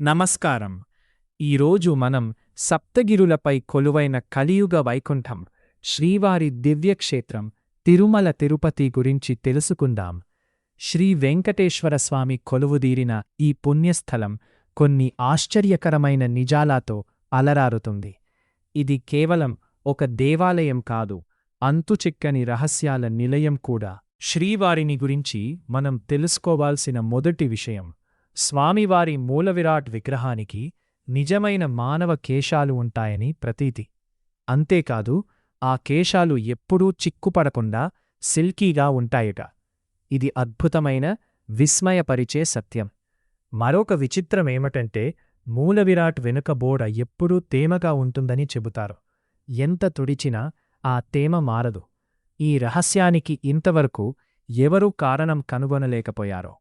నమస్కారం. ఈరోజు మనం సప్తగిరులపై కొలువైన కలియుగ వైకుంఠం శ్రీవారి దివ్యక్షేత్రం తిరుమల తిరుపతి గురించి తెలుసుకుందాం. శ్రీ వెంకటేశ్వర స్వామి కొలువుదీరిన ఈ పుణ్యస్థలం కొన్ని ఆశ్చర్యకరమైన నిజాలతో అలరారుతుంది. ఇది కేవలం ఒక దేవాలయం కాదు, అంతుచిక్కని రహస్యాల నిలయం కూడా. శ్రీవారిని గురించి మనం తెలుసుకోవాల్సిన మొదటి విషయం, స్వామివారి మూలవిరాట్ విగ్రహానికి నిజమైన మానవ కేశాలు ఉంటాయని ప్రతీతి. అంతేకాదు, ఆ కేశాలు ఎప్పుడూ చిక్కుపడకుండా సిల్కీగా ఉంటాయట. ఇది అద్భుతమైన, విస్మయపరిచే సత్యం. మరొక విచిత్రమేమిటంటే, మూలవిరాట్ వెనుక బోడ ఎప్పుడూ తేమగా ఉంటుందని చెబుతారు. ఎంత తుడిచినా ఆ తేమ మారదు. ఈ రహస్యానికి ఇంతవరకు ఎవరూ కారణం కనుగొనలేకపోయారు.